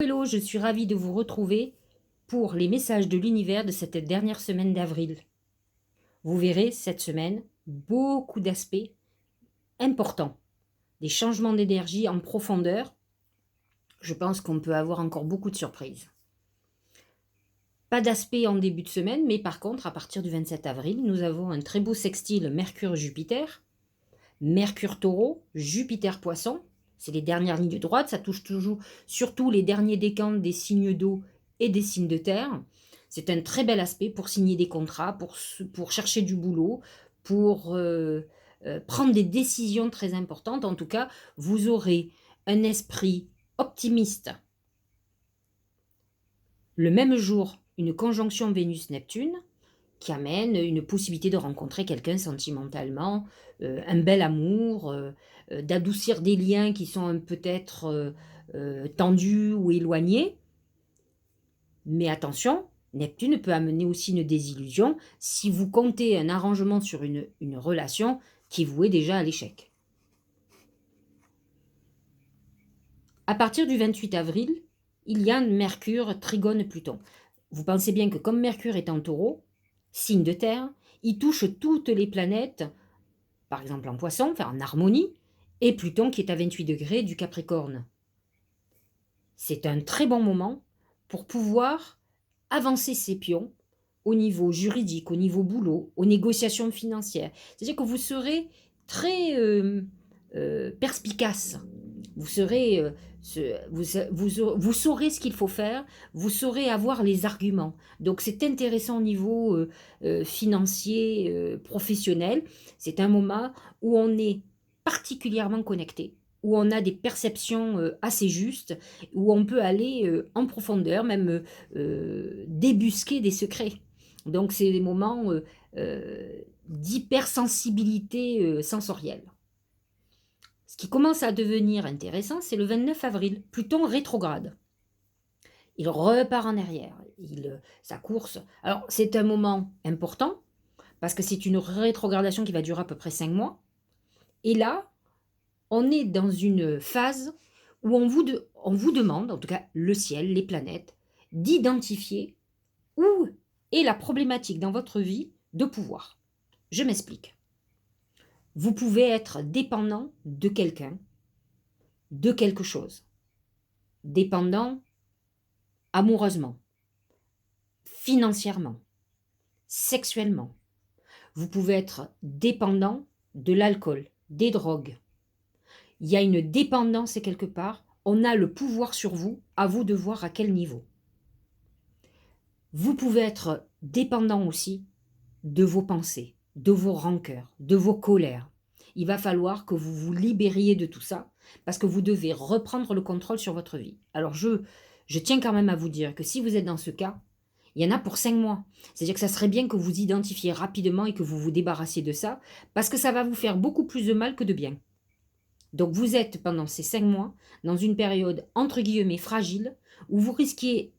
Hello, je suis ravie de vous retrouver pour les messages de l'univers de cette dernière semaine d'avril. Vous verrez cette semaine beaucoup d'aspects importants, des changements d'énergie en profondeur. Je pense qu'on peut avoir encore beaucoup de surprises. Pas d'aspect en début de semaine, mais par contre, à partir du 27 avril, nous avons un très beau sextile Mercure-Jupiter, Mercure-Taureau, Jupiter-Poisson. C'est les dernières lignes droites, ça touche toujours, surtout les derniers décans des signes d'eau et des signes de terre. C'est un très bel aspect pour signer des contrats, pour chercher du boulot, pour prendre des décisions très importantes. En tout cas, vous aurez un esprit optimiste. Le même jour, une conjonction Vénus-Neptune qui amène une possibilité de rencontrer quelqu'un sentimentalement, un bel amour, d'adoucir des liens qui sont peut-être tendus ou éloignés. Mais attention, Neptune peut amener aussi une désillusion si vous comptez un arrangement sur une relation qui vous est déjà à l'échec. À partir du 28 avril, il y a Mercure trigone Pluton. Vous pensez bien que comme Mercure est en Taureau, signe de terre, il touche toutes les planètes, par exemple en Poisson, enfin en harmonie, et Pluton qui est à 28 degrés du Capricorne. C'est un très bon moment pour pouvoir avancer ses pions au niveau juridique, au niveau boulot, aux négociations financières. C'est-à-dire que vous serez très perspicace. Vous serez, vous saurez ce qu'il faut faire, vous saurez avoir les arguments. Donc c'est intéressant au niveau financier, professionnel. C'est un moment où on est particulièrement connecté, où on a des perceptions assez justes, où on peut aller en profondeur, même débusquer des secrets. Donc c'est des moments d'hypersensibilité sensorielle. Ce qui commence à devenir intéressant, c'est le 29 avril, Pluton rétrograde. Il repart en arrière, sa course. Alors c'est un moment important, parce que c'est une rétrogradation qui va durer à peu près 5 mois. Et là, on est dans une phase où on vous demande, en tout cas le ciel, les planètes, d'identifier où est la problématique dans votre vie de pouvoir. Je m'explique. Vous pouvez être dépendant de quelqu'un, de quelque chose. Dépendant amoureusement, financièrement, sexuellement. Vous pouvez être dépendant de l'alcool, des drogues. Il y a une dépendance quelque part. On a le pouvoir sur vous, à vous de voir à quel niveau. Vous pouvez être dépendant aussi de vos pensées, de vos rancœurs, de vos colères. Il va falloir que vous vous libériez de tout ça parce que vous devez reprendre le contrôle sur votre vie. Alors je tiens quand même à vous dire que si vous êtes dans ce cas, il y en a pour 5 mois. C'est-à-dire que ça serait bien que vous identifiez rapidement et que vous vous débarrassiez de ça parce que ça va vous faire beaucoup plus de mal que de bien. Donc vous êtes pendant ces 5 mois dans une période entre guillemets fragile où vous risquez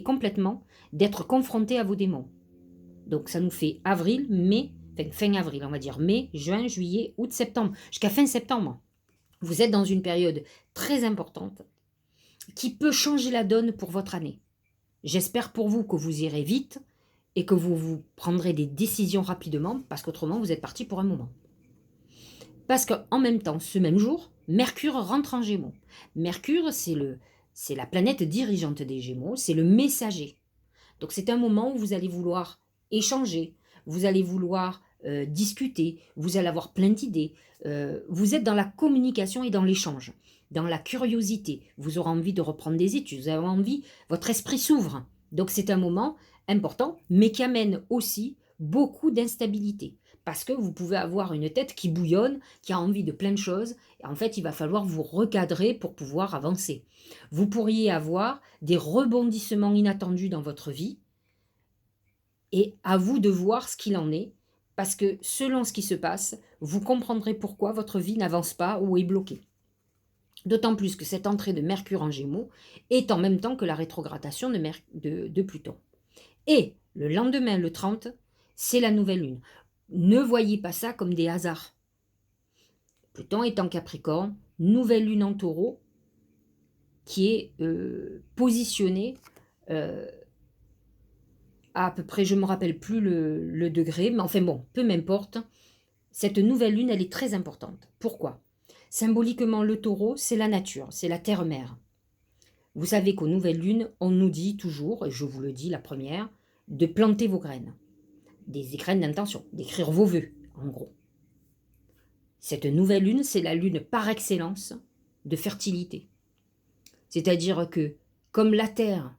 complètement d'être confronté à vos démons. Donc ça nous fait avril, mai, enfin fin avril, on va dire mai, juin, juillet, août, septembre, jusqu'à fin septembre. Vous êtes dans une période très importante qui peut changer la donne pour votre année. J'espère pour vous que vous irez vite et que vous prendrez des décisions rapidement parce qu'autrement vous êtes parti pour un moment. Parce qu'en même temps, ce même jour, Mercure rentre en Gémeaux. Mercure, c'est la planète dirigeante des Gémeaux, c'est le messager. Donc c'est un moment où vous allez vouloir échanger, vous allez vouloir discuter, vous allez avoir plein d'idées. Vous êtes dans la communication et dans l'échange, dans la curiosité. Vous aurez envie de reprendre des études, vous avez envie, votre esprit s'ouvre. Donc c'est un moment important, mais qui amène aussi beaucoup d'instabilité. Parce que vous pouvez avoir une tête qui bouillonne, qui a envie de plein de choses, et en fait il va falloir vous recadrer pour pouvoir avancer. Vous pourriez avoir des rebondissements inattendus dans votre vie, et à vous de voir ce qu'il en est, parce que selon ce qui se passe, vous comprendrez pourquoi votre vie n'avance pas ou est bloquée. D'autant plus que cette entrée de Mercure en Gémeaux est en même temps que la rétrogradation de Pluton. Et le lendemain, le 30, c'est la nouvelle lune. Ne voyez pas ça comme des hasards. Pluton est en Capricorne, nouvelle lune en Taureau. qui est positionné à peu près, je ne me rappelle plus le degré, mais enfin bon, peu m'importe. Cette nouvelle lune, elle est très importante. Pourquoi? Symboliquement, le taureau, c'est la nature, c'est la terre-mère. Vous savez qu'aux nouvelles lunes, on nous dit toujours, et je vous le dis la première, de planter vos graines. Des graines d'intention, d'écrire vos vœux, en gros. Cette nouvelle lune, c'est la lune par excellence de fertilité. C'est-à-dire que, comme la terre,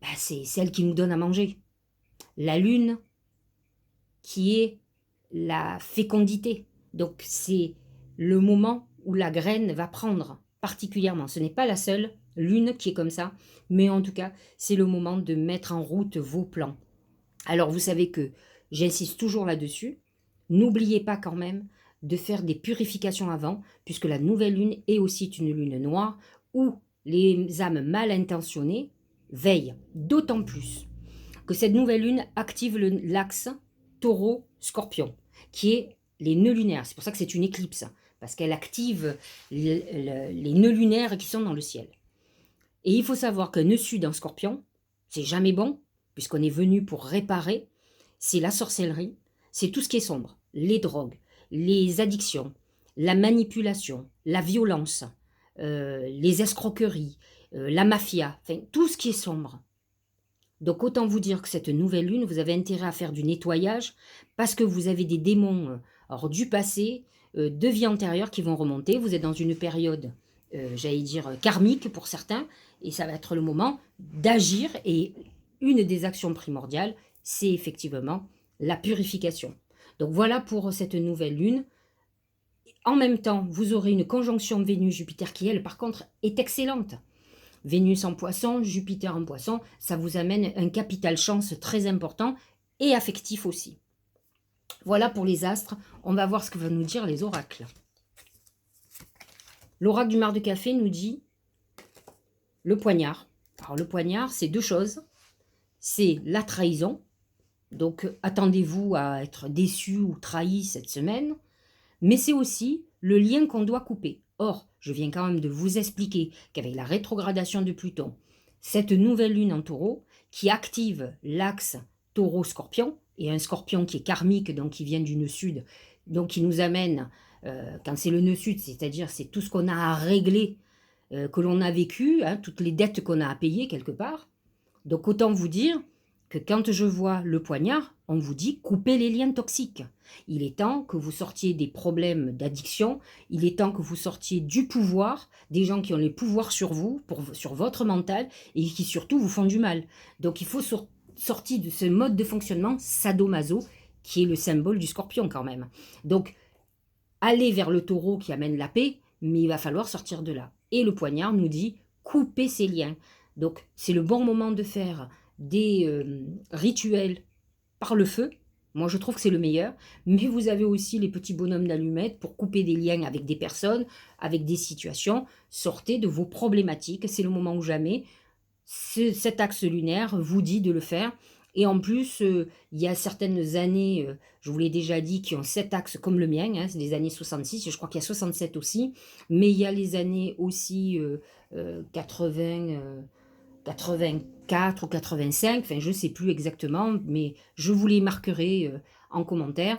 bah, c'est celle qui nous donne à manger. La lune, qui est la fécondité. Donc, c'est le moment où la graine va prendre particulièrement. Ce n'est pas la seule lune qui est comme ça, mais en tout cas, c'est le moment de mettre en route vos plans. Alors, vous savez que j'insiste toujours là-dessus. N'oubliez pas quand même de faire des purifications avant, puisque la nouvelle lune est aussi une lune noire où les âmes mal intentionnées veillent. D'autant plus que cette nouvelle lune active l'axe taureau-scorpion, qui est les nœuds lunaires. C'est pour ça que c'est une éclipse, parce qu'elle active les nœuds lunaires qui sont dans le ciel. Et il faut savoir qu'un nœud sud en scorpion, c'est jamais bon, puisqu'on est venu pour réparer. C'est la sorcellerie, c'est tout ce qui est sombre, les drogues, les addictions, la manipulation, la violence, les escroqueries, la mafia, enfin tout ce qui est sombre. Donc autant vous dire que cette nouvelle lune, vous avez intérêt à faire du nettoyage parce que vous avez des démons du passé, de vie antérieure qui vont remonter. Vous êtes dans une période, j'allais dire, karmique pour certains, et ça va être le moment d'agir. Et une des actions primordiales, c'est effectivement la purification. Donc voilà pour cette nouvelle lune. En même temps, vous aurez une conjonction Vénus-Jupiter qui, elle, par contre, est excellente. Vénus en poisson, Jupiter en poisson, ça vous amène un capital chance très important et affectif aussi. Voilà pour les astres. On va voir ce que vont nous dire les oracles. L'oracle du mar de café nous dit le poignard. Alors le poignard, c'est deux choses. C'est la trahison. Donc attendez-vous à être déçu ou trahi cette semaine. Mais c'est aussi le lien qu'on doit couper. Or, je viens quand même de vous expliquer qu'avec la rétrogradation de Pluton, cette nouvelle lune en taureau, qui active l'axe taureau-scorpion, et un scorpion qui est karmique, donc qui vient du nœud sud, donc qui nous amène, quand c'est le nœud sud, c'est-à-dire c'est tout ce qu'on a à régler, que l'on a vécu, hein, toutes les dettes qu'on a à payer quelque part. Donc autant vous dire que quand je vois le poignard, on vous dit coupez les liens toxiques. Il est temps que vous sortiez des problèmes d'addiction, il est temps que vous sortiez du pouvoir, des gens qui ont les pouvoirs sur vous, sur votre mental, et qui surtout vous font du mal. Donc il faut sortir de ce mode de fonctionnement sadomaso, qui est le symbole du scorpion quand même. Donc allez vers le taureau qui amène la paix, mais il va falloir sortir de là. Et le poignard nous dit coupez ces liens. Donc c'est le bon moment de faire des rituels par le feu. Moi, je trouve que c'est le meilleur. Mais vous avez aussi les petits bonhommes d'allumettes pour couper des liens avec des personnes, avec des situations. Sortez de vos problématiques. C'est le moment ou jamais. Cet axe lunaire vous dit de le faire. Et en plus, il y a certaines années, je vous l'ai déjà dit, qui ont cet axe comme le mien. Hein, c'est des années 66. Je crois qu'il y a 67 aussi. Mais il y a les années aussi 80... 84 ou 85, enfin je ne sais plus exactement, mais je vous les marquerai en commentaire,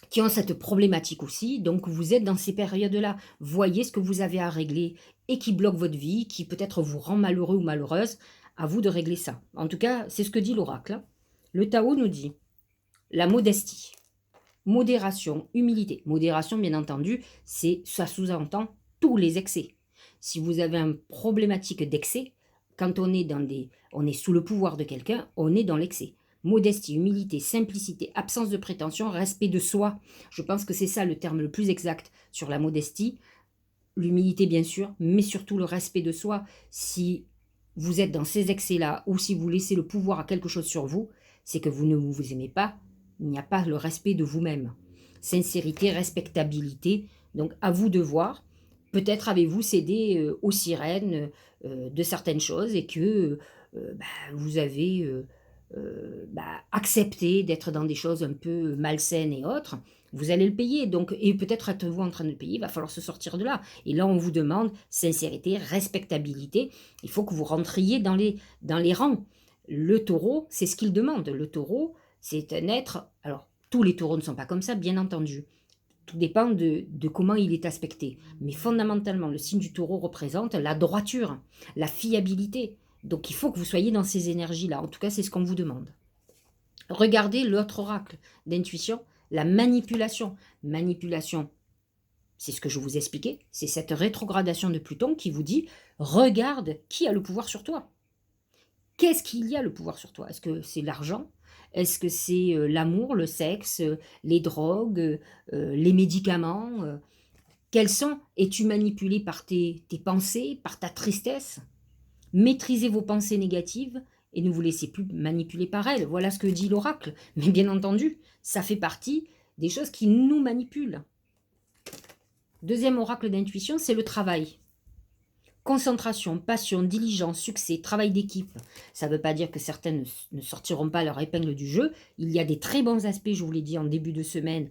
qui ont cette problématique aussi. Donc vous êtes dans ces périodes-là, voyez ce que vous avez à régler et qui bloque votre vie, qui peut-être vous rend malheureux ou malheureuse, à vous de régler ça. En tout cas, c'est ce que dit l'oracle. Le Tao nous dit la modestie, modération, humilité. Modération, bien entendu, ça sous-entend tous les excès. Si vous avez une problématique d'excès, quand on est sous le pouvoir de quelqu'un, on est dans l'excès. Modestie, humilité, simplicité, absence de prétention, respect de soi. Je pense que c'est ça le terme le plus exact sur la modestie. L'humilité, bien sûr, mais surtout le respect de soi. Si vous êtes dans ces excès-là ou si vous laissez le pouvoir à quelque chose sur vous, c'est que vous ne vous aimez pas. Il n'y a pas le respect de vous-même. Sincérité, respectabilité. Donc, à vous de voir. Peut-être avez-vous cédé aux sirènes de certaines choses et que vous avez accepter d'être dans des choses un peu malsaines et autres, vous allez le payer. Donc, et peut-être êtes-vous en train de le payer, il va falloir se sortir de là. Et là, on vous demande sincérité, respectabilité. Il faut que vous rentriez dans les rangs. Le taureau, c'est ce qu'il demande. Le taureau, c'est un être. Alors, tous les taureaux ne sont pas comme ça, bien entendu. Tout dépend de comment il est aspecté. Mais fondamentalement, le signe du taureau représente la droiture, la fiabilité. Donc il faut que vous soyez dans ces énergies-là. En tout cas, c'est ce qu'on vous demande. Regardez l'autre oracle d'intuition, la manipulation. Manipulation, c'est ce que je vous expliquais, c'est cette rétrogradation de Pluton qui vous dit, regarde qui a le pouvoir sur toi. Qu'est-ce qu'il y a le pouvoir sur toi? Est-ce que c'est l'argent? Est-ce que c'est l'amour, le sexe, les drogues, les médicaments? Quels sont? Es-tu manipulé par tes pensées, par ta tristesse? Maîtrisez vos pensées négatives et ne vous laissez plus manipuler par elles. Voilà ce que dit l'oracle. Mais bien entendu, ça fait partie des choses qui nous manipulent. Deuxième oracle d'intuition, c'est le travail. Concentration, passion, diligence, succès, travail d'équipe. Ça ne veut pas dire que certains ne sortiront pas leur épingle du jeu. Il y a des très bons aspects, je vous l'ai dit en début de semaine,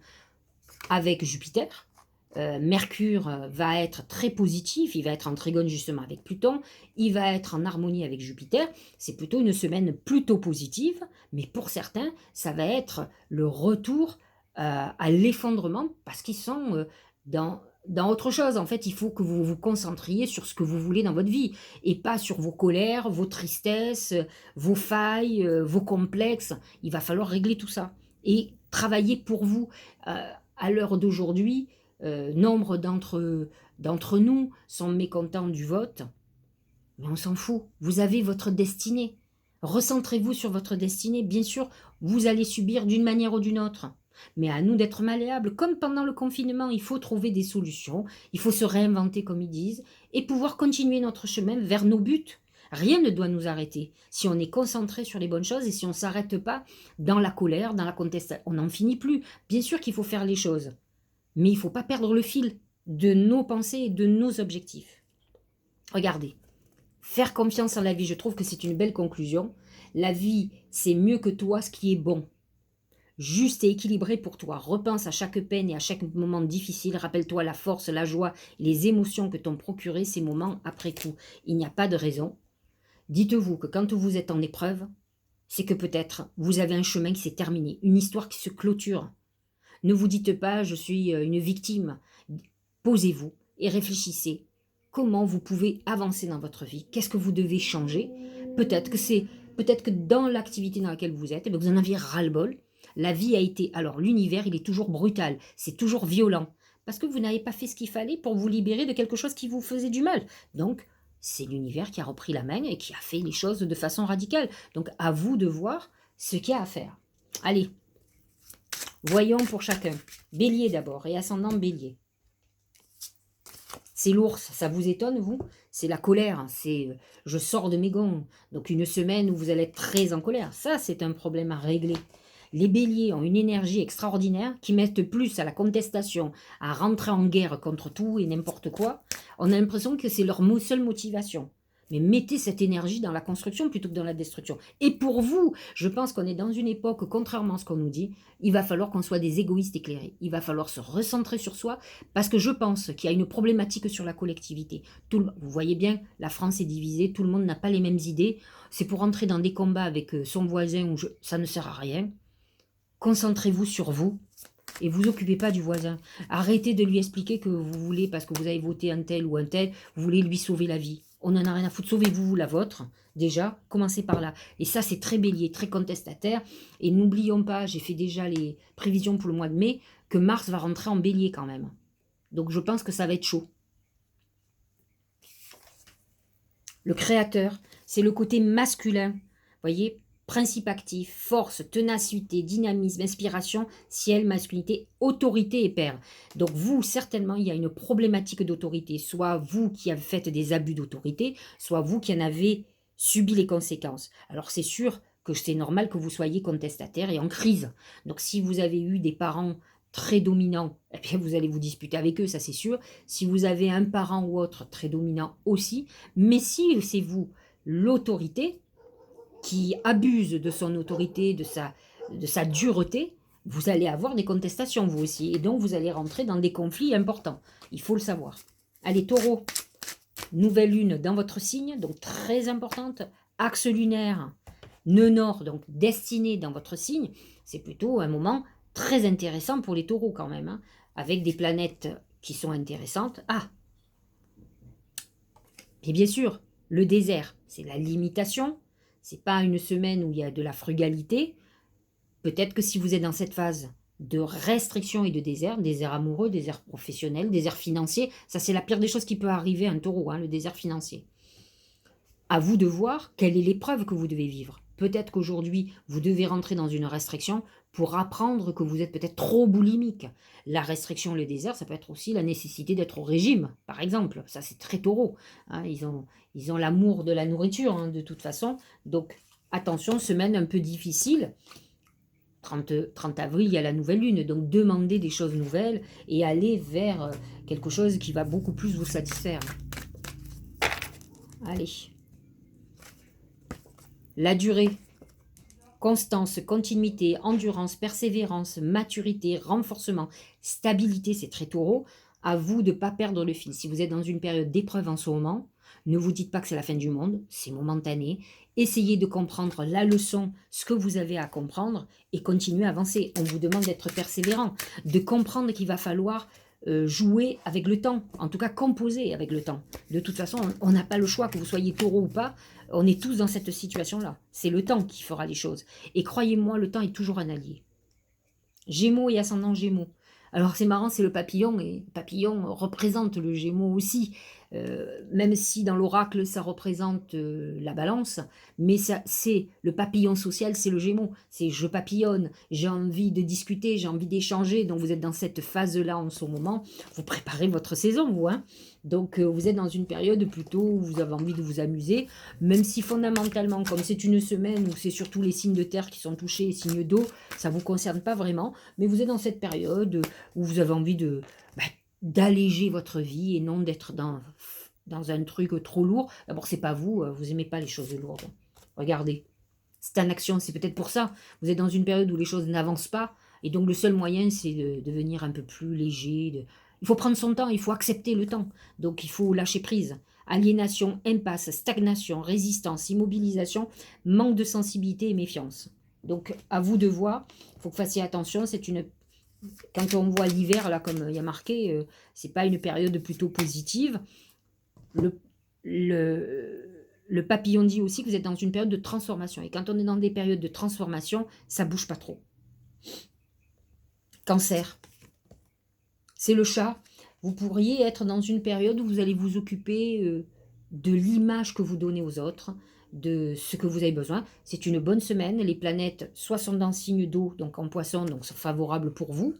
avec Jupiter. Mercure va être très positif, il va être en trigone justement avec Pluton, il va être en harmonie avec Jupiter. C'est plutôt une semaine plutôt positive, mais pour certains, ça va être le retour à l'effondrement parce qu'ils sont dans autre chose. En fait, il faut que vous vous concentriez sur ce que vous voulez dans votre vie et pas sur vos colères, vos tristesses, vos failles, vos complexes. Il va falloir régler tout ça et travailler pour vous. À l'heure d'aujourd'hui, nombre d'entre nous sont mécontents du vote, mais on s'en fout. Vous avez votre destinée. Recentrez-vous sur votre destinée. Bien sûr, vous allez subir d'une manière ou d'une autre. Mais à nous d'être malléables. Comme pendant le confinement, il faut trouver des solutions. Il faut se réinventer, comme ils disent, et pouvoir continuer notre chemin vers nos buts. Rien ne doit nous arrêter. Si on est concentré sur les bonnes choses et si on ne s'arrête pas dans la colère, dans la contestation, on n'en finit plus. Bien sûr qu'il faut faire les choses. Mais il ne faut pas perdre le fil de nos pensées et de nos objectifs. Regardez, faire confiance en la vie, je trouve que c'est une belle conclusion. La vie, c'est mieux que toi ce qui est bon. Juste et équilibré pour toi. Repense à chaque peine et à chaque moment difficile. Rappelle-toi la force, la joie, les émotions que t'ont procuré ces moments après coup. Il n'y a pas de raison. Dites-vous que quand vous êtes en épreuve, c'est que peut-être vous avez un chemin qui s'est terminé, une histoire qui se clôture. Ne vous dites pas, je suis une victime. Posez-vous et réfléchissez. Comment vous pouvez avancer dans votre vie? Qu'est-ce que vous devez changer? Peut-être que dans l'activité dans laquelle vous êtes, vous en aviez ras-le-bol. La vie a été... Alors, l'univers, il est toujours brutal. C'est toujours violent. Parce que vous n'avez pas fait ce qu'il fallait pour vous libérer de quelque chose qui vous faisait du mal. Donc, c'est l'univers qui a repris la main et qui a fait les choses de façon radicale. Donc, à vous de voir ce qu'il y a à faire. Allez, voyons pour chacun. Bélier d'abord et ascendant Bélier. C'est l'ours, ça vous étonne, vous? C'est la colère, c'est je sors de mes gonds. Donc une semaine où vous allez être très en colère. Ça, c'est un problème à régler. Les béliers ont une énergie extraordinaire qui mettent plus à la contestation, à rentrer en guerre contre tout et n'importe quoi. On a l'impression que c'est leur seule motivation. Mais mettez cette énergie dans la construction plutôt que dans la destruction. Et pour vous, je pense qu'on est dans une époque, contrairement à ce qu'on nous dit, il va falloir qu'on soit des égoïstes éclairés. Il va falloir se recentrer sur soi parce que je pense qu'il y a une problématique sur la collectivité. Vous voyez bien, la France est divisée, tout le monde n'a pas les mêmes idées. C'est pour entrer dans des combats avec son voisin où ça ne sert à rien. Concentrez-vous sur vous et vous occupez pas du voisin. Arrêtez de lui expliquer que vous voulez, parce que vous avez voté un tel ou un tel, vous voulez lui sauver la vie. On n'en a rien à foutre. Sauvez-vous la vôtre, déjà. Commencez par là. Et ça, c'est très bélier, très contestataire. Et n'oublions pas, j'ai fait déjà les prévisions pour le mois de mai, que Mars va rentrer en bélier quand même. Donc je pense que ça va être chaud. Le créateur, c'est le côté masculin. Vous voyez, principe actif, force, ténacité, dynamisme, inspiration, ciel, masculinité, autorité et père. Donc vous, certainement, il y a une problématique d'autorité. Soit vous qui avez fait des abus d'autorité, soit vous qui en avez subi les conséquences. Alors c'est sûr que c'est normal que vous soyez contestataire et en crise. Donc si vous avez eu des parents très dominants, eh bien vous allez vous disputer avec eux, ça c'est sûr. Si vous avez un parent ou autre très dominant aussi, mais si c'est vous l'autorité, qui abuse de son autorité, de sa dureté, vous allez avoir des contestations vous aussi. Et donc vous allez rentrer dans des conflits importants. Il faut le savoir. Allez, Taureau, nouvelle lune dans votre signe, donc très importante. Axe lunaire, nœud nord, donc destiné dans votre signe. C'est plutôt un moment très intéressant pour les taureaux quand même, hein, avec des planètes qui sont intéressantes. Ah, et bien sûr, le désert, c'est la limitation. C'est pas une semaine où il y a de la frugalité. Peut-être que si vous êtes dans cette phase de restriction et de désert amoureux, désert professionnel, désert financier, ça c'est la pire des choses qui peut arriver à un taureau, hein, le désert financier. À vous de voir quelle est l'épreuve que vous devez vivre. Peut-être qu'aujourd'hui, vous devez rentrer dans une restriction pour apprendre que vous êtes peut-être trop boulimique. La restriction, le désert, ça peut être aussi la nécessité d'être au régime, par exemple. Ça, c'est très taureau, hein. Ils ont l'amour de la nourriture, hein, de toute façon. Donc, attention, semaine un peu difficile. 30 avril, il y a la nouvelle lune. Donc, demandez des choses nouvelles et allez vers quelque chose qui va beaucoup plus vous satisfaire. Allez. La durée. Constance, continuité, endurance, persévérance, maturité, renforcement, stabilité, c'est très taureau. À vous de ne pas perdre le fil. Si vous êtes dans une période d'épreuve en ce moment, ne vous dites pas que c'est la fin du monde, c'est momentané. Essayez de comprendre la leçon, ce que vous avez à comprendre et continuez à avancer. On vous demande d'être persévérant, de comprendre qu'il va falloir jouer avec le temps, en tout cas composer avec le temps. De toute façon, on n'a pas le choix, que vous soyez taureau ou pas, on est tous dans cette situation-là. C'est le temps qui fera les choses. Et croyez-moi, le temps est toujours un allié. Gémeaux et ascendant Gémeaux. Alors c'est marrant, c'est le papillon, et le papillon représente le Gémeaux aussi, même si dans l'oracle ça représente la balance, mais c'est le papillon social, c'est le Gémeaux, c'est je papillonne, j'ai envie de discuter, j'ai envie d'échanger, donc vous êtes dans cette phase-là en ce moment, vous préparez votre saison, vous, hein. Donc vous êtes dans une période plutôt où vous avez envie de vous amuser, même si fondamentalement, comme c'est une semaine où c'est surtout les signes de terre qui sont touchés, les signes d'eau, ça ne vous concerne pas vraiment, mais vous êtes dans cette période où vous avez envie d'alléger votre vie et non d'être dans un truc trop lourd. D'abord, c'est pas vous, vous aimez pas les choses lourdes. Regardez, c'est en action, c'est peut-être pour ça. Vous êtes dans une période où les choses n'avancent pas, et donc le seul moyen, c'est de devenir un peu plus léger. Il faut prendre son temps, il faut accepter le temps. Donc il faut lâcher prise. Aliénation, impasse, stagnation, résistance, immobilisation, manque de sensibilité et méfiance. Donc à vous de voir, il faut que vous fassiez attention, c'est une... Quand on voit l'hiver, là, comme il y a marqué, c'est pas une période plutôt positive. Le papillon dit aussi que vous êtes dans une période de transformation. Et quand on est dans des périodes de transformation, ça bouge pas trop. Cancer. C'est le chat. Vous pourriez être dans une période où vous allez vous occuper de l'image que vous donnez aux autres, de ce que vous avez besoin. C'est une bonne semaine. Les planètes soit sont dans le signe d'eau, donc en poisson, donc sont favorables pour vous,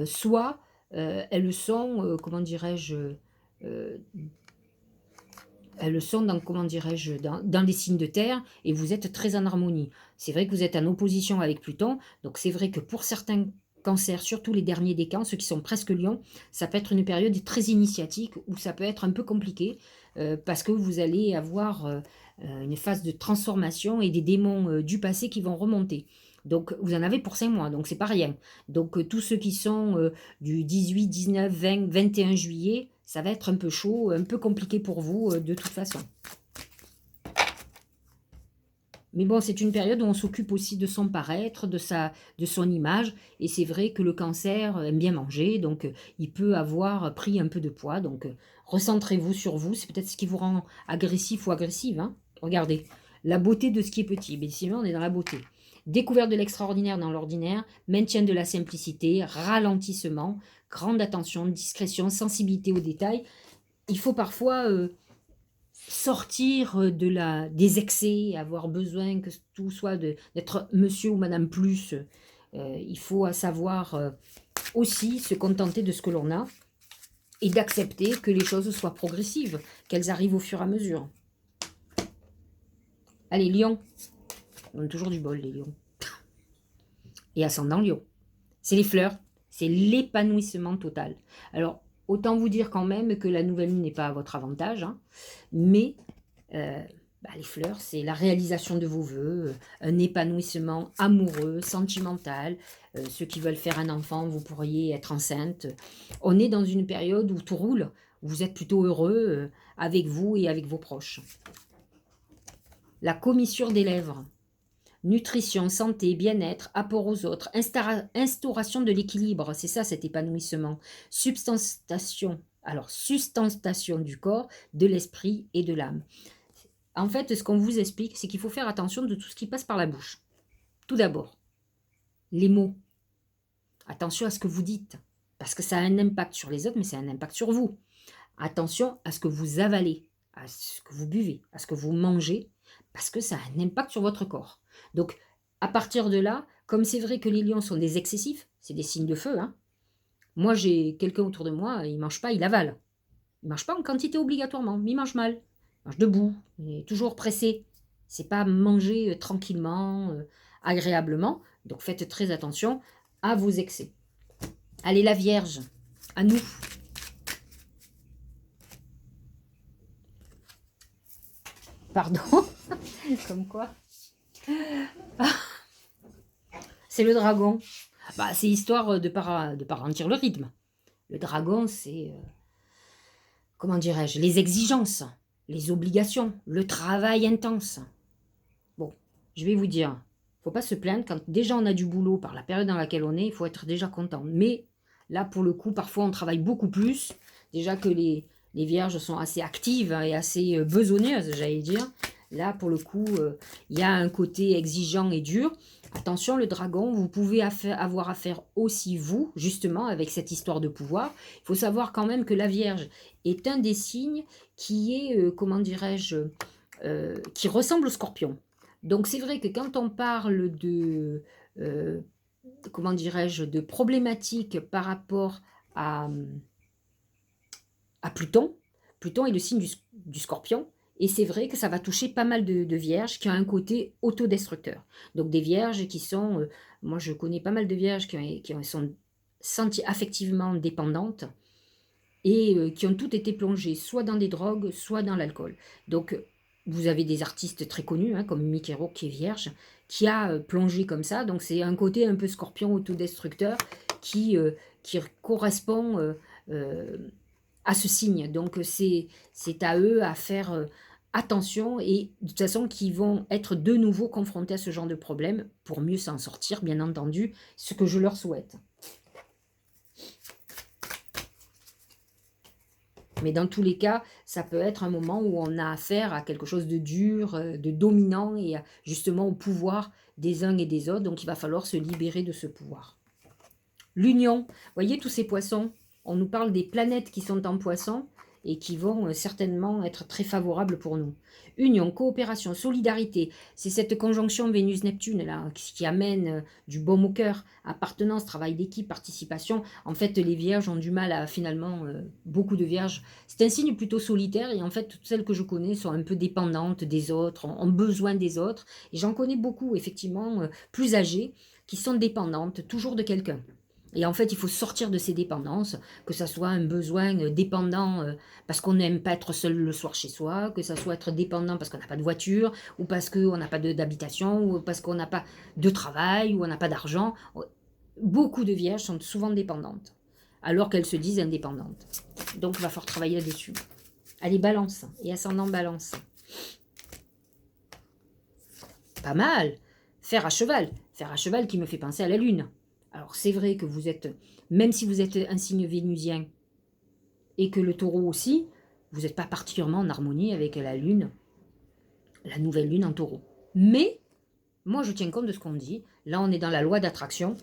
soit elles sont, comment dirais-je, elles sont dans, comment dirais-je, dans les signes de terre et vous êtes très en harmonie. C'est vrai que vous êtes en opposition avec Pluton, donc c'est vrai que pour certains cancers, surtout les derniers décans, ceux qui sont presque lions, ça peut être une période très initiatique où ça peut être un peu compliqué parce que vous allez avoir une phase de transformation et des démons du passé qui vont remonter. Donc vous en avez pour 5 mois, donc c'est pas rien. Donc tous ceux qui sont du 18, 19, 20, 21 juillet, ça va être un peu chaud, un peu compliqué pour vous de toute façon. Mais bon, c'est une période où on s'occupe aussi de son paraître, de son image. Et c'est vrai que le cancer aime bien manger, donc il peut avoir pris un peu de poids. Donc recentrez-vous sur vous, c'est peut-être ce qui vous rend agressif ou agressive, hein. Regardez, la beauté de ce qui est petit. Mais sinon, on est dans la beauté. Découverte de l'extraordinaire dans l'ordinaire, maintien de la simplicité, ralentissement, grande attention, discrétion, sensibilité aux détails. Il faut parfois sortir des excès, avoir besoin que tout soit d'être monsieur ou madame plus. Il faut savoir aussi se contenter de ce que l'on a et d'accepter que les choses soient progressives, qu'elles arrivent au fur et à mesure. Allez, Lion. On a toujours du bol, les lions. Et ascendant Lion. C'est les fleurs, c'est l'épanouissement total. Alors, autant vous dire quand même que la nouvelle lune n'est pas à votre avantage, hein, mais Bah, les fleurs, c'est la réalisation de vos vœux, un épanouissement amoureux, sentimental. Ceux qui veulent faire un enfant, vous pourriez être enceinte. On est dans une période où tout roule, où vous êtes plutôt heureux avec vous et avec vos proches. La commissure des lèvres. Nutrition, santé, bien-être, apport aux autres, instauration de l'équilibre, c'est ça cet épanouissement. Substantation, alors sustentation du corps, de l'esprit et de l'âme. En fait, ce qu'on vous explique, c'est qu'il faut faire attention de tout ce qui passe par la bouche. Tout d'abord, les mots. Attention à ce que vous dites, parce que ça a un impact sur les autres, mais ça a un impact sur vous. Attention à ce que vous avalez, à ce que vous buvez, à ce que vous mangez, parce que ça a un impact sur votre corps. Donc, à partir de là, comme c'est vrai que les lions sont des excessifs, c'est des signes de feu, hein. Moi, j'ai quelqu'un autour de moi, il ne mange pas, il avale. Il ne mange pas en quantité obligatoirement, mais il mange mal. Il mange debout, il est toujours pressé. C'est pas manger tranquillement, agréablement. Donc faites très attention à vos excès. Allez, la Vierge, à nous. Pardon, comme quoi. C'est le dragon. Bah, c'est histoire de pas ralentir le rythme. Le dragon, c'est, comment dirais-je, les exigences, les obligations, le travail intense. Bon, je vais vous dire, faut pas se plaindre, quand déjà on a du boulot par la période dans laquelle on est, il faut être déjà content. Mais là, pour le coup, parfois on travaille beaucoup plus. Déjà que les vierges sont assez actives et assez besogneuses, j'allais dire. Là, pour le coup, il y a un côté exigeant et dur. Attention, le dragon, vous pouvez avoir affaire aussi, vous, justement, avec cette histoire de pouvoir. Il faut savoir quand même que la Vierge est un des signes qui est, comment dirais-je, qui ressemble au Scorpion. Donc c'est vrai que quand on parle euh, comment dirais-je, de problématiques par rapport à, à Pluton, Pluton est le signe du Scorpion, et c'est vrai que ça va toucher pas mal de vierges qui ont un côté autodestructeur. Donc des vierges qui sont, moi je connais pas mal de vierges qui sont senties affectivement dépendantes, et qui ont toutes été plongées soit dans des drogues, soit dans l'alcool. Donc vous avez des artistes très connus, hein, comme Mikero qui est vierge, qui a plongé comme ça. Donc c'est un côté un peu scorpion autodestructeur qui correspond à ce signe. Donc c'est à eux à faire attention, et de toute façon qui vont être de nouveau confrontés à ce genre de problème pour mieux s'en sortir, bien entendu, ce que je leur souhaite. Mais dans tous les cas, ça peut être un moment où on a affaire à quelque chose de dur, de dominant, et justement au pouvoir des uns et des autres. Donc il va falloir se libérer de ce pouvoir. L'union, vous voyez tous ces poissons, on nous parle des planètes qui sont en poisson et qui vont certainement être très favorables pour nous. Union, coopération, solidarité, c'est cette conjonction Vénus-Neptune là qui amène du baume au cœur, appartenance, travail d'équipe, participation. En fait, les vierges ont du mal à finalement, beaucoup de vierges. C'est un signe plutôt solitaire, et en fait, toutes celles que je connais sont un peu dépendantes des autres, ont besoin des autres. Et j'en connais beaucoup, effectivement, plus âgées, qui sont dépendantes toujours de quelqu'un. Et en fait, il faut sortir de ces dépendances, que ça soit un besoin dépendant parce qu'on n'aime pas être seul le soir chez soi, que ça soit être dépendant parce qu'on n'a pas de voiture, ou parce qu'on n'a pas d'habitation, ou parce qu'on n'a pas de travail, ou on n'a pas d'argent. Beaucoup de vierges sont souvent dépendantes, alors qu'elles se disent indépendantes. Donc, il va falloir travailler là-dessus. Allez, balance, et ascendant balance. Pas mal. Fer à cheval qui me fait penser à la lune. Alors c'est vrai que vous êtes, même si vous êtes un signe vénusien et que le taureau aussi, vous n'êtes pas particulièrement en harmonie avec la lune, la nouvelle lune en taureau. Mais, moi je tiens compte de ce qu'on dit, là on est dans la loi d'attraction,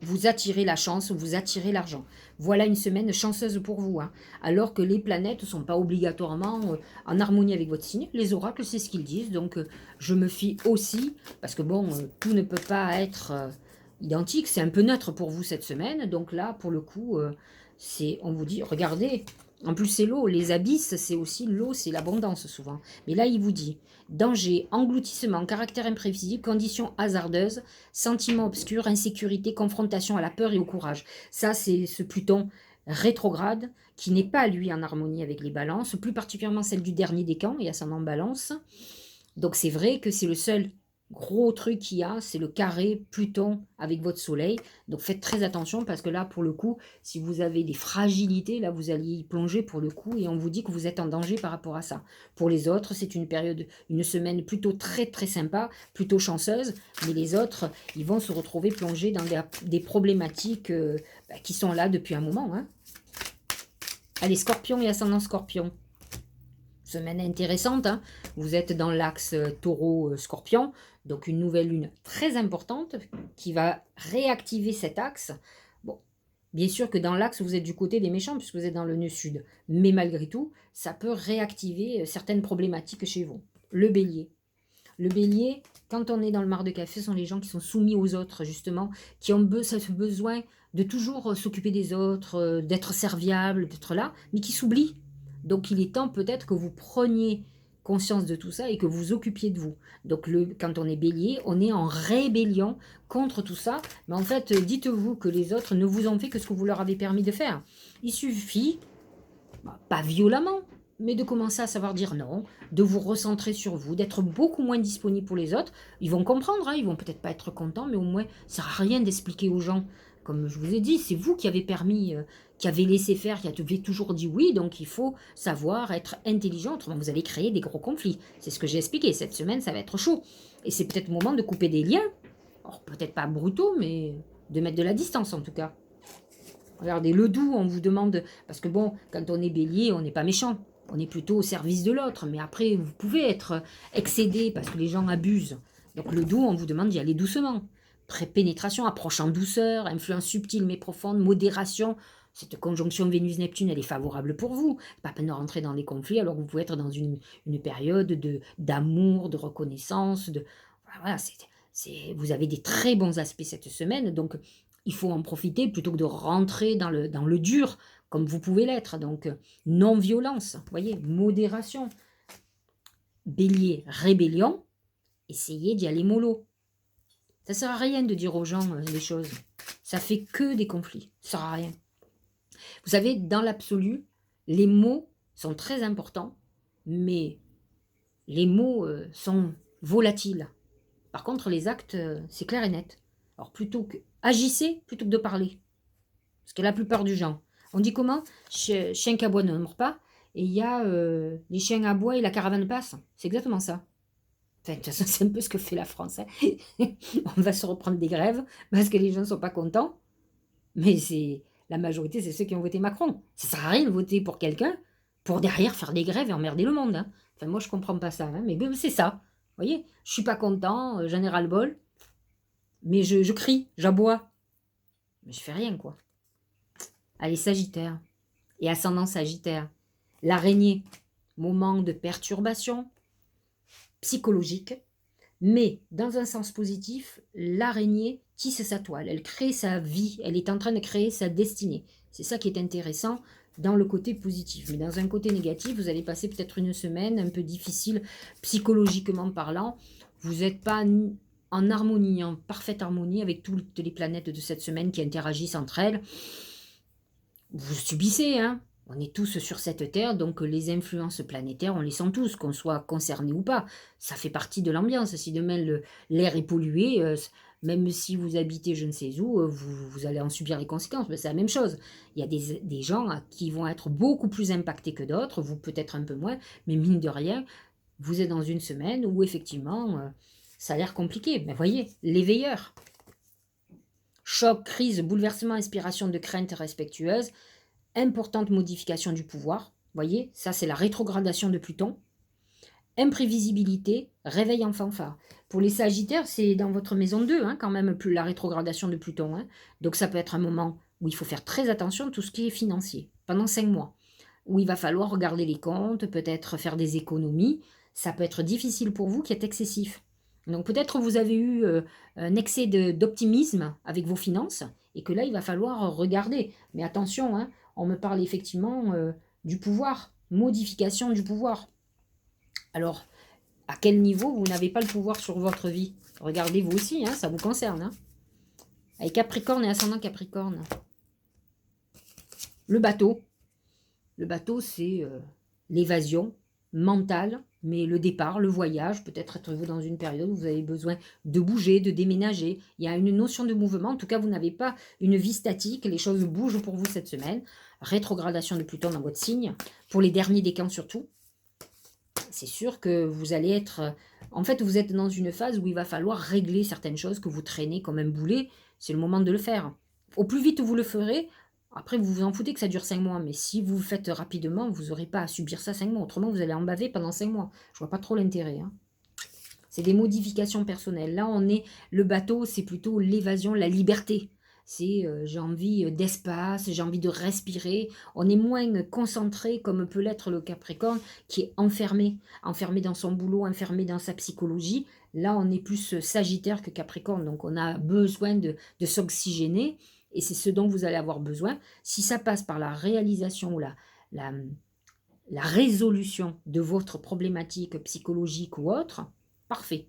vous attirez la chance, vous attirez l'argent. Voilà une semaine chanceuse pour vous, hein. Alors que les planètes ne sont pas obligatoirement en harmonie avec votre signe. Les oracles, c'est ce qu'ils disent, donc je me fie aussi, parce que bon, tout ne peut pas être identique, c'est un peu neutre pour vous cette semaine, donc là, pour le coup, on vous dit, regardez, en plus c'est l'eau, les abysses, c'est aussi l'eau, c'est l'abondance souvent. Mais là, il vous dit, danger, engloutissement, caractère imprévisible, conditions hasardeuses, sentiments obscurs, insécurité, confrontation à la peur et au courage. Ça, c'est ce Pluton rétrograde, qui n'est pas, lui, en harmonie avec les balances, plus particulièrement celle du dernier décan et ascendant balance. Donc c'est vrai que c'est le seul gros truc qu'il y a, c'est le carré Pluton avec votre soleil. Donc faites très attention parce que là, pour le coup, si vous avez des fragilités, là, vous allez y plonger pour le coup et on vous dit que vous êtes en danger par rapport à ça. Pour les autres, c'est une période, une semaine plutôt très très sympa, plutôt chanceuse, mais les autres, ils vont se retrouver plongés dans des problématiques qui sont là depuis un moment. Hein. Allez, Scorpion et ascendant Scorpion. Semaine intéressante, hein. Vous êtes dans l'axe taureau-scorpion, donc une nouvelle lune très importante qui va réactiver cet axe. Bon, bien sûr que dans l'axe, vous êtes du côté des méchants puisque vous êtes dans le nœud sud, mais malgré tout, ça peut réactiver certaines problématiques chez vous. Le bélier. Le bélier, quand on est dans le mar de café, ce sont les gens qui sont soumis aux autres, justement, qui ont ce besoin de toujours s'occuper des autres, d'être serviable, d'être là, mais qui s'oublient. Donc il est temps peut-être que vous preniez conscience de tout ça et que vous occupiez de vous. Donc quand on est bélier, on est en rébellion contre tout ça. Mais en fait, dites-vous que les autres ne vous ont fait que ce que vous leur avez permis de faire. Il suffit, pas violemment, mais de commencer à savoir dire non, de vous recentrer sur vous, d'être beaucoup moins disponible pour les autres. Ils vont comprendre, hein, ils vont peut-être pas être contents, mais au moins, ça ne sert à rien d'expliquer aux gens. Comme je vous ai dit, c'est vous qui avez permis, qui avez laissé faire, qui avez toujours dit oui, donc il faut savoir être intelligent, autrement vous allez créer des gros conflits. C'est ce que j'ai expliqué, cette semaine ça va être chaud. Et c'est peut-être le moment de couper des liens, alors peut-être pas brutaux, mais de mettre de la distance en tout cas. Regardez, le doux, on vous demande, parce que bon, quand on est bélier, on n'est pas méchant, on est plutôt au service de l'autre, mais après vous pouvez être excédé parce que les gens abusent. Donc le doux, on vous demande d'y aller doucement. Pénétration, approche en douceur, influence subtile mais profonde, modération. Cette conjonction Vénus-Neptune, elle est favorable pour vous. Pas peine de rentrer dans les conflits, alors vous pouvez être dans une période d'amour, de reconnaissance. Voilà, vous avez des très bons aspects cette semaine, donc il faut en profiter plutôt que de rentrer dans le dur, comme vous pouvez l'être. Donc non-violence, voyez, modération. Bélier, rébellion, essayez d'y aller mollo. Ça ne sert à rien de dire aux gens les choses. Ça fait que des conflits. Ça ne sert à rien. Vous savez, dans l'absolu, les mots sont très importants, mais les mots sont volatiles. Par contre, les actes, c'est clair et net. Alors, agissez plutôt que de parler. Parce que la plupart du gens, on dit comment? Chien qui aboie ne mord pas. Et il y a les chiens aboient et la caravane passe. C'est exactement ça. Enfin, de toute façon, c'est un peu ce que fait la France. Hein. On va se reprendre des grèves parce que les gens ne sont pas contents. Mais la majorité, c'est ceux qui ont voté Macron. Ça ne sert à rien de voter pour quelqu'un pour derrière faire des grèves et emmerder le monde. Hein. Enfin, moi, je ne comprends pas ça. Hein, mais c'est ça. Vous voyez, je ne suis pas content, j'en ai ras-le-bol. Mais je crie, j'aboie. Mais je fais rien, quoi. Allez, Sagittaire. Et ascendant Sagittaire. L'araignée. Moment de perturbation psychologique, mais dans un sens positif, l'araignée tisse sa toile, elle crée sa vie, elle est en train de créer sa destinée. C'est ça qui est intéressant dans le côté positif. Mais dans un côté négatif, vous allez passer peut-être une semaine un peu difficile psychologiquement parlant. Vous n'êtes pas en harmonie, en parfaite harmonie avec toutes les planètes de cette semaine qui interagissent entre elles. Vous subissez, hein. On est tous sur cette terre, donc les influences planétaires, on les sent tous, qu'on soit concerné ou pas. Ça fait partie de l'ambiance. Si demain l'air est pollué, même si vous habitez je ne sais où, vous allez en subir les conséquences. C'est la même chose. Il y a des gens qui vont être beaucoup plus impactés que d'autres, vous peut-être un peu moins, mais mine de rien, vous êtes dans une semaine où effectivement, ça a l'air compliqué. Mais voyez, l'éveilleur. Choc, crise, bouleversement, inspiration de crainte respectueuse. Importante modification du pouvoir, voyez, ça c'est la rétrogradation de Pluton. Imprévisibilité, réveil en fanfare. Pour les Sagittaires, c'est dans votre maison 2, hein, quand même, plus la rétrogradation de Pluton. Hein. Donc ça peut être un moment où il faut faire très attention à tout ce qui est financier, pendant 5 mois, où il va falloir regarder les comptes, peut-être faire des économies. Ça peut être difficile pour vous qui êtes excessif. Donc peut-être vous avez eu un excès d'optimisme avec vos finances, et que là, il va falloir regarder. Mais attention, hein, on me parle effectivement du pouvoir, modification du pouvoir. Alors, à quel niveau vous n'avez pas le pouvoir sur votre vie? Regardez vous aussi, hein, ça vous concerne. Hein. Avec Capricorne et ascendant Capricorne. Le bateau. Le bateau, c'est l'évasion mentale, mais le départ, le voyage, peut-être êtes-vous dans une période où vous avez besoin de bouger, de déménager. Il y a une notion de mouvement. En tout cas, vous n'avez pas une vie statique. Les choses bougent pour vous cette semaine. Rétrogradation de Pluton dans votre signe. Pour les derniers décans surtout. C'est sûr que vous allez être... En fait, vous êtes dans une phase où il va falloir régler certaines choses que vous traînez comme un boulet. C'est le moment de le faire. Au plus vite vous le ferez, après vous vous en foutez que ça dure 5 mois. Mais si vous le faites rapidement, vous n'aurez pas à subir ça 5 mois. Autrement, vous allez en baver pendant 5 mois. Je vois pas trop l'intérêt. Hein. C'est des modifications personnelles. Là, on est... Le bateau, c'est plutôt l'évasion, la liberté. C'est j'ai envie d'espace, j'ai envie de respirer. On est moins concentré comme peut l'être le Capricorne qui est enfermé, enfermé dans son boulot, enfermé dans sa psychologie. Là, on est plus Sagittaire que Capricorne, donc on a besoin de s'oxygéner et c'est ce dont vous allez avoir besoin. Si ça passe par la réalisation ou la, la résolution de votre problématique psychologique ou autre, parfait.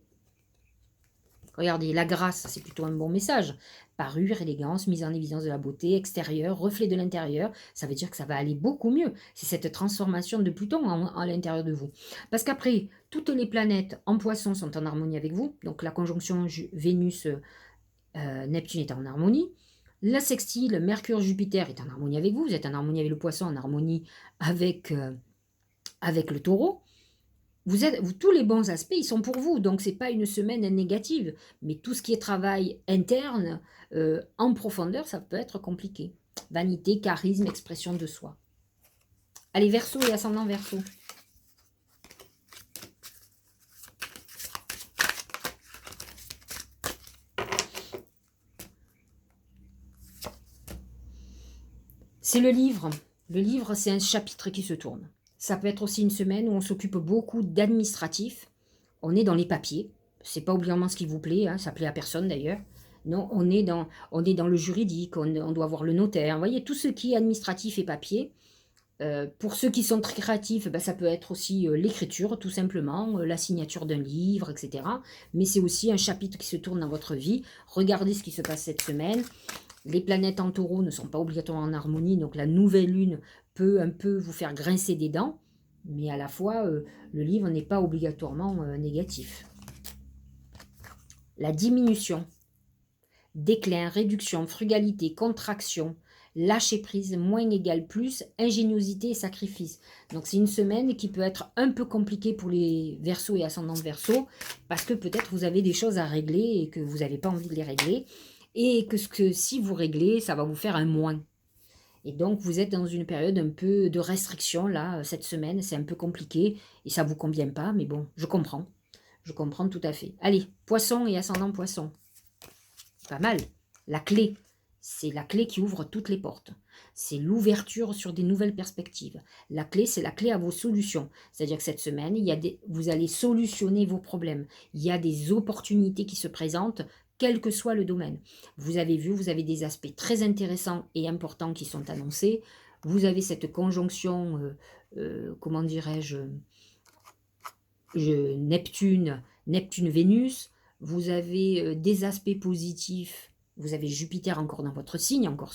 Regardez, la grâce, c'est plutôt un bon message. Parure, élégance, mise en évidence de la beauté, extérieure, reflet de l'intérieur. Ça veut dire que ça va aller beaucoup mieux. C'est cette transformation de Pluton à l'intérieur de vous. Parce qu'après, toutes les planètes en poisson sont en harmonie avec vous. Donc la conjonction Vénus-Neptune est en harmonie. La sextile Mercure-Jupiter est en harmonie avec vous. Vous êtes en harmonie avec le poisson, en harmonie avec le taureau. Tous les bons aspects, ils sont pour vous. Donc, ce n'est pas une semaine négative. Mais tout ce qui est travail interne, en profondeur, ça peut être compliqué. Vanité, charisme, expression de soi. Allez, Verseau et ascendant Verseau. C'est le livre. Le livre, c'est un chapitre qui se tourne. Ça peut être aussi une semaine où on s'occupe beaucoup d'administratifs. On est dans les papiers. C'est pas obligatoirement ce qui vous plaît, hein, ça plaît à personne d'ailleurs. Non, on est dans le juridique, on doit voir le notaire. Vous voyez, tout ce qui est administratif et papier. Pour ceux qui sont très créatifs, ben, ça peut être aussi l'écriture, tout simplement, la signature d'un livre, etc. Mais c'est aussi un chapitre qui se tourne dans votre vie. Regardez ce qui se passe cette semaine. Les planètes en taureau ne sont pas obligatoirement en harmonie, donc la nouvelle lune peut un peu vous faire grincer des dents, mais à la fois, le livre n'est pas obligatoirement négatif. La diminution, déclin, réduction, frugalité, contraction, lâcher prise, moins égale plus, ingéniosité et sacrifice. Donc c'est une semaine qui peut être un peu compliquée pour les Verseaux et ascendants Verseaux, parce que peut-être vous avez des choses à régler et que vous n'avez pas envie de les régler, et que si vous réglez, ça va vous faire un moins. Et donc, vous êtes dans une période un peu de restriction, là, cette semaine. C'est un peu compliqué et ça ne vous convient pas, mais bon, je comprends. Je comprends tout à fait. Allez, Poisson et ascendant Poisson. Pas mal. La clé, c'est la clé qui ouvre toutes les portes. C'est l'ouverture sur des nouvelles perspectives. La clé, c'est la clé à vos solutions. C'est-à-dire que cette semaine, vous allez solutionner vos problèmes. Il y a des opportunités qui se présentent, quel que soit le domaine. Vous avez vu, vous avez des aspects très intéressants et importants qui sont annoncés. Vous avez cette conjonction, comment dirais-je, Neptune-Vénus. Vous avez des aspects positifs. Vous avez Jupiter encore dans votre signe, encore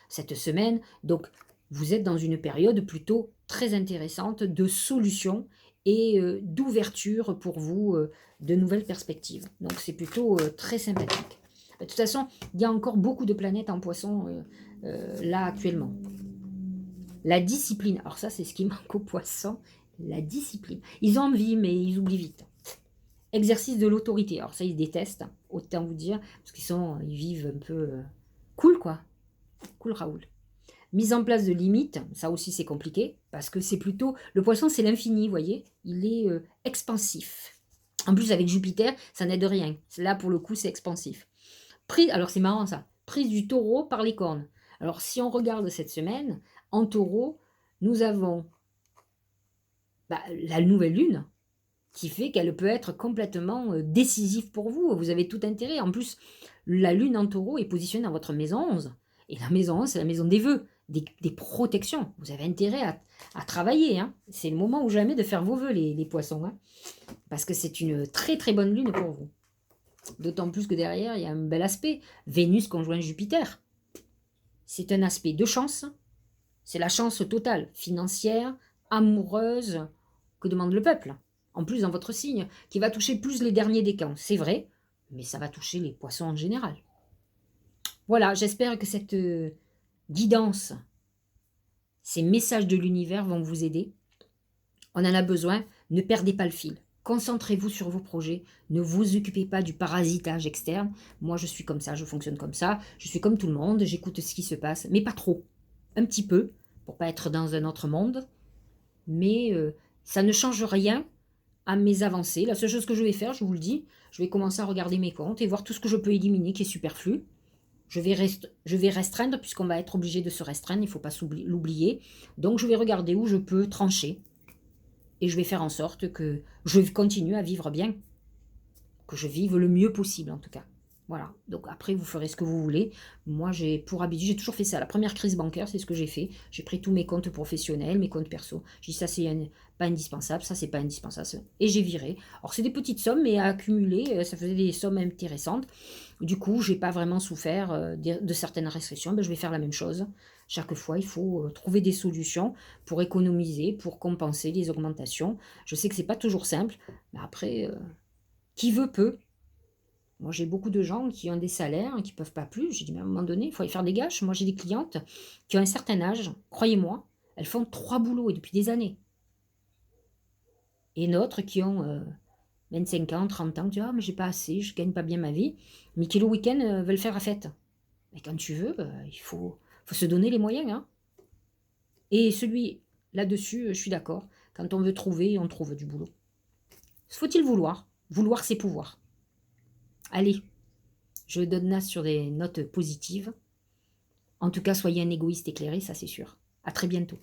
cette semaine. Donc, vous êtes dans une période plutôt très intéressante de solutions et d'ouverture pour vous de nouvelles perspectives. Donc, c'est plutôt très sympathique. De toute façon, il y a encore beaucoup de planètes en poisson là actuellement. La discipline. Alors ça, c'est ce qui manque aux poissons. La discipline. Ils ont envie, mais ils oublient vite. Exercice de l'autorité. Alors ça, ils détestent, autant vous dire, parce ils vivent un peu cool, quoi. Cool Raoul. Mise en place de limites, ça aussi c'est compliqué, parce que c'est plutôt... Le poisson, c'est l'infini, vous voyez. Il est expansif. En plus, avec Jupiter, ça n'aide rien. Là, pour le coup, c'est expansif. Alors c'est marrant ça. Prise du taureau par les cornes. Alors si on regarde cette semaine, en taureau, nous avons la nouvelle lune, qui fait qu'elle peut être complètement décisive pour vous. Vous avez tout intérêt. En plus, la lune en taureau est positionnée dans votre maison 11. Et la maison 11, c'est la maison des vœux, des protections. Vous avez intérêt à travailler. Hein. C'est le moment ou jamais de faire vos vœux, les poissons. Hein. Parce que c'est une très très bonne lune pour vous. D'autant plus que derrière, il y a un bel aspect. Vénus conjoint Jupiter. C'est un aspect de chance, C'est la chance totale, financière, amoureuse, que demande le peuple. En plus, dans votre signe, qui va toucher plus les derniers décans. C'est vrai, mais ça va toucher les poissons en général. Voilà, j'espère que cette guidance, ces messages de l'univers vont vous aider. On en a besoin, ne perdez pas le fil. Concentrez-vous sur vos projets, ne vous occupez pas du parasitage externe. Moi, je suis comme ça, je fonctionne comme ça, je suis comme tout le monde, j'écoute ce qui se passe, mais pas trop. Un petit peu, pour pas être dans un autre monde, mais ça ne change rien à mes avancées. La seule chose que je vais faire, je vous le dis, je vais commencer à regarder mes comptes et voir tout ce que je peux éliminer qui est superflu. Je vais restreindre, puisqu'on va être obligé de se restreindre, il ne faut pas l'oublier. Donc je vais regarder où je peux trancher. Et je vais faire en sorte que je continue à vivre bien. Que je vive le mieux possible, en tout cas. Voilà. Donc après, vous ferez ce que vous voulez. Moi, j'ai pour habitude, j'ai toujours fait ça. La première crise bancaire, c'est ce que j'ai fait. J'ai pris tous mes comptes professionnels, mes comptes perso. J'ai dit, ça, c'est pas indispensable. Ça, c'est pas indispensable. Et j'ai viré. Alors, c'est des petites sommes, mais à accumuler, ça faisait des sommes intéressantes. Du coup, j'ai pas vraiment souffert de certaines restrictions. Ben, je vais faire la même chose. Chaque fois, il faut trouver des solutions pour économiser, pour compenser les augmentations. Je sais que c'est pas toujours simple, mais après, qui veut peut. Moi, j'ai beaucoup de gens qui ont des salaires, qui ne peuvent pas plus. J'ai dit, mais à un moment donné, il faut aller faire des gages. Moi, j'ai des clientes qui ont un certain âge, croyez-moi, elles font 3 boulots et depuis des années. Et d'autres qui ont 25 ans, 30 ans, tu dis, ah, mais j'ai pas assez, je gagne pas bien ma vie, mais qui le week-end veulent faire la fête. Mais quand tu veux, il faut se donner les moyens. Hein. Et celui là-dessus, je suis d'accord. Quand on veut trouver, on trouve du boulot. Faut-il vouloir? Vouloir, c'est pouvoir. Allez, je donne là sur des notes positives. En tout cas, soyez un égoïste éclairé, ça c'est sûr. À très bientôt.